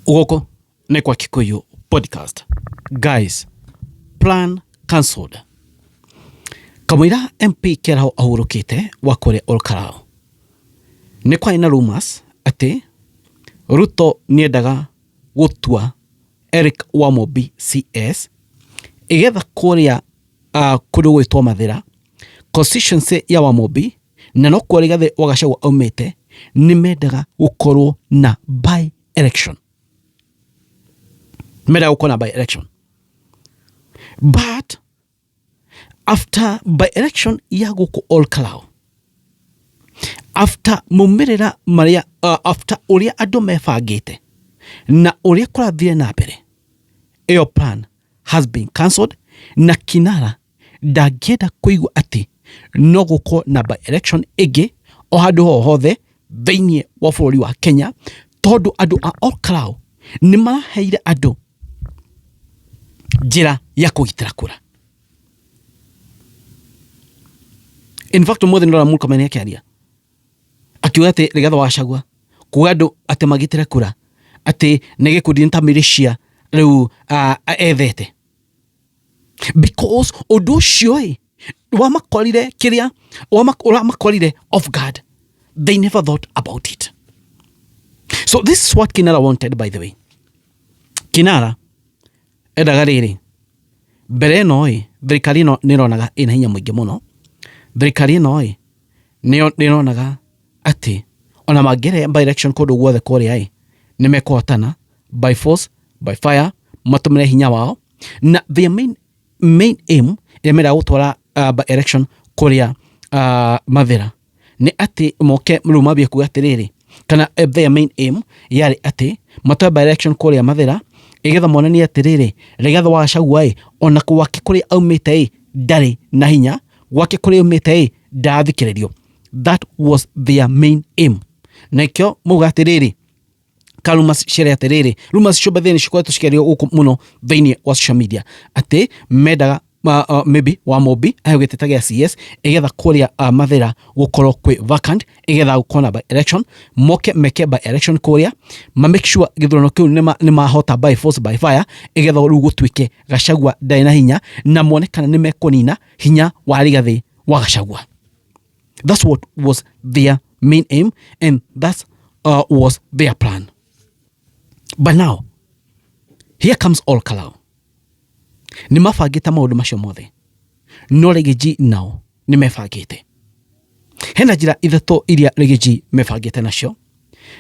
Ugoko nĩ kwa Kikuyu podcast. Guys, plan cancelled. Kamwira MP kĩraho ahurũkĩte wa kũrĩa Olkarao. Nĩ kwa ina rumors atĩ Ruto nĩendaga gũtua Eric Wamobi CS igetha kũrĩa kũndũ gwĩtwo Mathĩra constituency ya Wamobi na no kũrĩa Rigathi wa Gachagua aumĩte nĩmendaga gũkorwo na by election. Meda ukona by election. But after by election ya guku Olkarao, after mumirira maria after uria andu mebangite na uria kurathire na mbere, your plan has been cancelled na Kinara ndangĩenda kũigua ati no guko na by election ĩngĩ o handu ho hothe thĩinĩ wa bũrũri wa Kenya, tondu andu a Olkarao nĩ maraheire andu njĩra ya kũgitĩra kura. In fact, more than Ndora Murkomen akĩaria akiuga atĩ Rigathi wa Gachagua kuga andu atĩ magitĩre kura atĩ nĩ gĩkundi ta militia rĩu ethete, because ũndũ ũcio wamakorire kĩrĩa wamakorire off guard. They never thought about it. So this is what Kinara wanted, by the way. Kinara endaga rĩrĩ, mbere ĩno thirikari ĩno nĩronaga ĩna hinya mũingĩ mũno. Thirikari ĩno nĩronaga atĩ ona mangĩrehe by election kũndũ guothe kũrĩa nĩmekũhotana by force by fire, matũmĩre hinya wao, na their main aim ĩrĩa mendaga gũtwara by election kũrĩa Mathĩra nĩ atĩ moke rĩu mambie kuga atĩrĩrĩ, kana their main aim yarĩ atĩ matware by election kũrĩa Mathĩra igetha monanie atĩrĩrĩ, Rigathi wa Gachagua ona gwake kũrĩa aumĩte ndarĩ na hinya, gwake kũrĩa aumĩte ndathikĩrĩrio. That was their main aim. Na ikĩo muga atĩrĩrĩ, rumors ciarĩ atĩrĩrĩ, rumors icio bathĩ nĩcikoretwo cikĩario gũkũ mũno thĩinĩ wa social media atĩ mendaga maybe Wamobi ahegĩte ta gĩa CS igetha kũrĩa Mathĩra gũkorwo kwĩ vacant igetha gũkorwo na by election, moke meke by election kũrĩa ma make sure gĩthurano kĩu nĩ mahota by force by fire igetha rĩu gũtuĩke Gachagua ndarĩ na hinya na monekana nĩ mekũnina hinya wa Rigathi wa Gachagua. That's what was their main aim, and that was their plan. But now here comes Olkarao. Nĩ mabangĩte maũndũ macio mothe, no Rigiji nao nĩ mebangĩte. Hena njĩra ithatũ iria Rigiji mebangĩte nacio,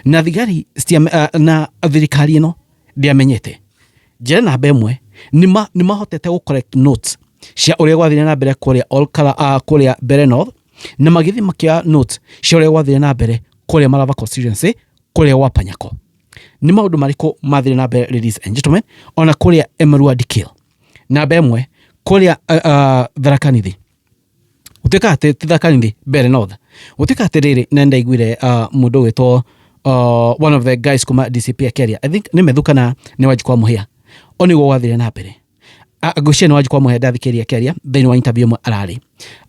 na thigari na thirikari ĩno ndĩamenyete. Njĩra namba ĩmwe nĩ mahotete gũ collect notes cia ũrĩa gwathire na mbere kũrĩa Olkarao kũrĩa Mbere North, na magĩthiĩ makĩoya notes cia ũrĩa gwathire na mbere kũrĩa Malava constituency kũrĩa gwa Panyako. Nĩ maũndũ marĩkũ mathire na mbere, ladies and gentlemen, ona kũrĩa Emurua Dikirr. Namba ĩmwe kũrĩa Tharaka Nithi, gũtuĩka atĩ ti Tharaka Nithi, Mbere North, gũtuĩka atĩrĩrĩ nĩ ndaiguire mũndũ wĩtwo one of the guys kuma DCP akĩaria, I think nĩ Methukana nĩ Wanjikũ wa Mũhĩa, o nĩguo gwathire na mbere. Ngwĩciria nĩ Wanjikũ wa Mũhĩa ndathikĩrĩria akĩaria thĩinĩ wa interview ĩmwe ararĩ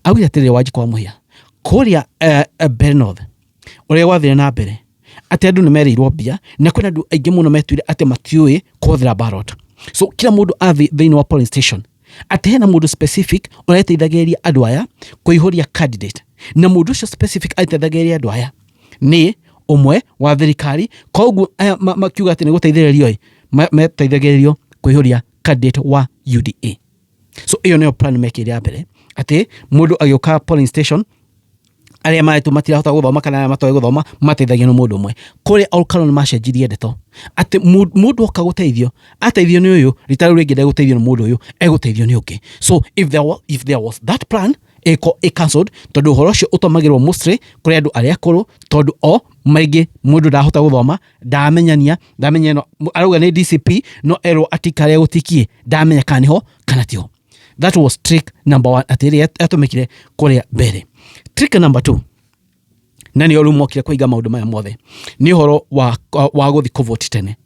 augire atĩrĩrĩ, Wanjikũ wa Mũhĩa kũrĩa Mbere North ũrĩa gwathire na mbere atĩ andũ nĩ merĩirwo mbia na kwĩna andũ aingĩ mũno metuire atĩ matiũĩ kũhũthĩra ballot. So kila mũndũ athi thĩinĩ wa polling station atĩ hena mũndũ specific ũreteithagĩrĩria andũ aya kũihũria candidate, na mũndũ ũcio specific ateithagĩrĩria andũ aya nĩ ũmwe wa thirikari, koguo makiuga atĩ nĩ gũteithĩrĩrio meteithagĩrĩrio kũihũria candidate wa UDA. So iyo nĩyo plan mekĩire ya mbere, atĩ mũndũ agĩũka polling station arĩa maĩtu matirahota gũthoma kana matoĩ gũthoma mateithagio nĩ mũndũ ũmwe. Kũrĩa Olkarao nĩ macenjirie ndeto atĩ mũndũ oka gũteithio ateithio nĩ ũyũ, rita rĩu rĩngĩ ndegũteithio nĩ mũndũ ũyũ, egũteithio nĩ ũngĩ. So if there was that plan cancelled, tondũ ũhoro ũcio ũtũmagĩrwo mostly kũrĩ andũ arĩa akũrũ, tondũ o maingĩ mũndũ ndahota gũthoma, ndamenya ĩno arauga nĩ DCP no erwo atikare gũtikie, ndamenya kana nĩho kana tiho. That was trick number 1 atĩrĩ atũmĩkire kũrĩa Mbere. Trick number 2, na nĩ mokire kũiga maũndũ maya mothe, nĩ ũhoro wa gũthi kũvote tene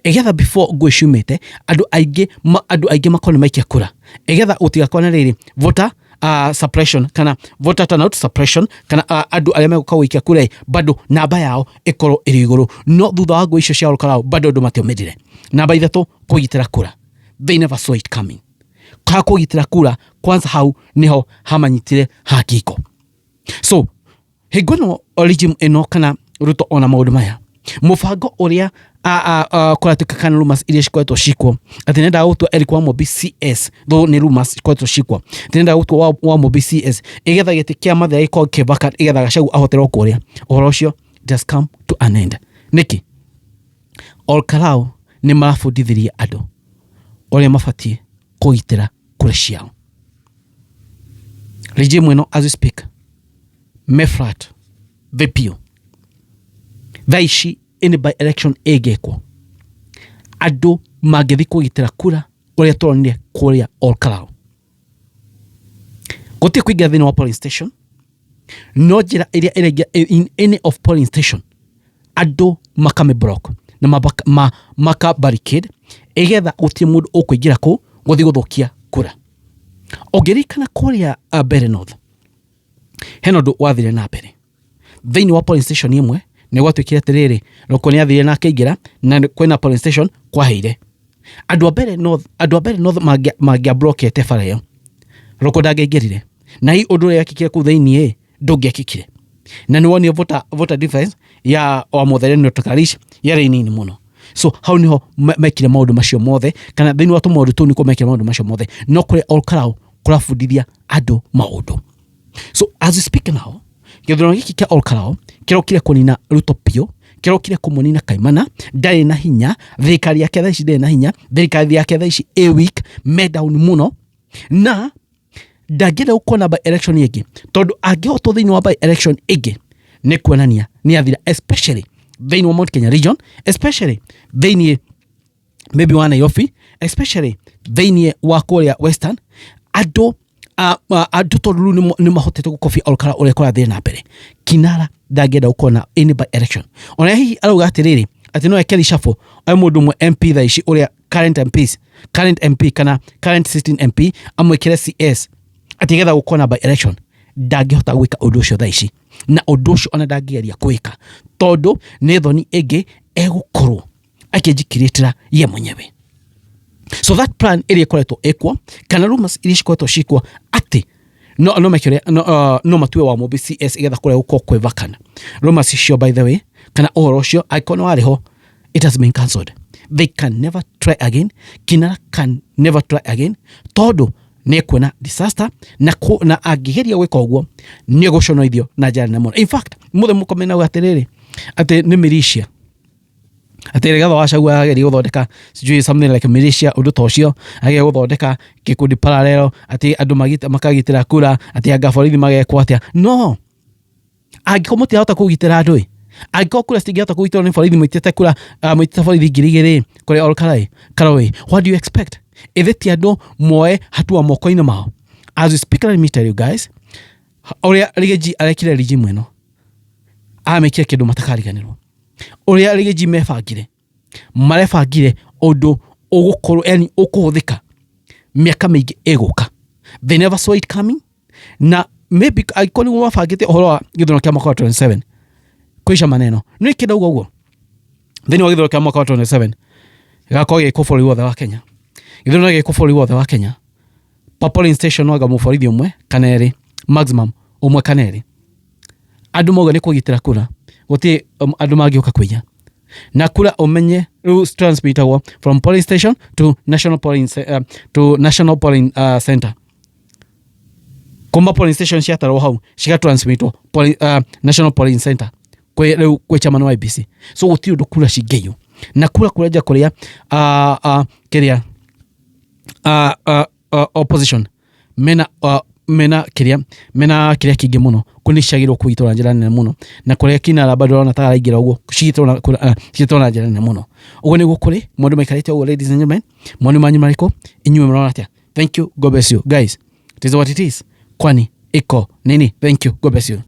igetha before ngũ ciumĩte andũ aingĩ makorwo nĩ maikia kura, igetha gũtigakorwo na rĩrĩ voter suppression kana voter turnout suppression kana andu aria meguka guikia kura bado namba yao ikorwo iri iguru no thutha wa ngũ icio cia Olkalau bado andu matiomithire. Namba ithatu, kugitira kura. They never saw it coming. Kwa kugitira kura kwanza hau niho hamanyitire hakiko. So higono regime eno kana Ruto ona maundu maya mubango uria kuratuka kana rumors iria cikoretwo cikwo ati nenda gutwa Eric Wamũmbi CS though ni rumors cikoretwo cikwo ati nenda gutwa Wamũmbi CS igetha giti kia mathe iko kibaka igetha Gachagua ahoterwo kuria uhoro ucio just come to an end. Niki Olkalau ni marabundithirie andu uria mabatie kugitira kura ciao. Regime eno as we speak mefrat vipio thaici ini by election egekwo andu mangithi kugitira kura uria turonire kuria Olkalau guti kuingira thini wa polling station no njira iria irengia in any of polling station andu makame block na maka barricade igetha guti mundu ukuingira ku guthi guthukia kura. Ongerikana kuria Bere North heno ndu wathire na mbere thini wa polling station imwe ni gwatwikire atiriri Roko ni athire na akaingira na kwina polling station kwaheire andu a Bere North magia blockete bara iyo Roko ndangĩingĩrire na hii undu ya kikire ku thini ndũngĩakikire na ni woni voter difference ya Wamũthere Tukarish yari nini muno. So hau niho mekire maundu macio mothe kana thini wa maundu tu niko mekire maundu macio mothe no kuri Olkalau kurabundithia andu maundu. So as we speak now githurano giki kia Olkalau kirokire kunina Ruto pio, kirokire kumunina Kaimana ndari na hinya, thirikari yake thaici ndari na hinya, thirikari yake thaici weak me down muno na ndangĩenda gũkona by election ĩngĩ tondu angĩhotwo thĩinĩ wa by election ĩngĩ nĩ kuonania nĩ athira especially thĩinĩ wa Mount Kenya region, especially thĩinĩ maybe wa Nairobi, especially thĩinĩ wa Kuria Western andu tondu nĩ mahotete gũkobia Olkalau ũrĩa kũrathiĩ na mbere. Kinara ndangĩenda gũkona any by election ona hihi arauga atiriri ati no ekeli shafo ai mundu mwe MP thaici ũrĩa current MP kana current sitting MP amwekire CS atigetha gũkona by election ndangĩhota gwĩka ũndũ ũcio thaici na ũndũ ũcio ona ndangĩgeria gwĩka tondu nĩ thoni ĩngĩ egũkorwo akĩnjikirĩtĩra ye mwenyewe. So that plan ĩrĩa ĩkoretwo ekwo kana rumors iria cikoretwo cikwo ati no mekire no matue Wamũmbi CS igetha kũrĩa gũkorwo kwĩ vacant. Rumors icio by the way kana ũhoro ũcio icon wariho it has been cancelled. They can never try again. Kinara can never try again tondu nĩ kuona disaster na angĩgeria gwĩka ũguo nĩ gũconoithio na njĩra nene mũno. In fact muthe mũkomena atirĩrĩ ati nĩ militia ati Rigathi wa Gachagua ageria gũthondeka sijui something like militia ũndũ ta ũcio ageria gũthondeka gĩkundi parallel ati andu makagitĩra kura ati anga borithi magekwo atĩa. No angĩkorwo mũtirahota kũgitĩra andũ angĩkorwo kura citingĩhota kũgitĩrwo nĩ borithi mũitĩte kura mũitĩte borithi ngiri igĩrĩ kũrĩ Olkalau, what do you expect? Ethetia do moe hatua moko-inĩ mao. As we speak, let me tell you guys, uria Rigathi arekire regime eno amekire kindu matakariganirwo. Uria Rigathi marefagire undu ugukorwo yani ukuhuthika miaka mingi eguka. They never saw it coming na maybe aikoni mabangite uhoro wa githurano kia mwaka wa 27 kwisha maneno ni kidaugo uguo thini wa githurano kia mwaka wa 27 gakorwo gikuburi wothe wa Kenya. Githurano gikuburi wothe wa Kenya polling station waga muborithi umwe kana eri maximum umwe kana eri andu moga ni kugitira kura guti andu magioka kwinya na kura umenye transmitagwo from polling station to national polling center. Komba polling station ciatarwo hau ciga transmitwo national polling center kwe chama wa IBC. So guti undu kura cingeyo na kura kureja kuria kiria opposition mena kiria kingi muno kunishagirwo kuitora njira nene muno na kuria Kinara bado ona taraingira uguo cigitwo na njira nene muno. Uguo niguo kuri mundu maikarite uguo. Ladies and gentlemen, moni manyu mariko inyume mrona atia. Thank you, God bless you guys. It is what it is, kwani iko nini. Thank you, God bless you.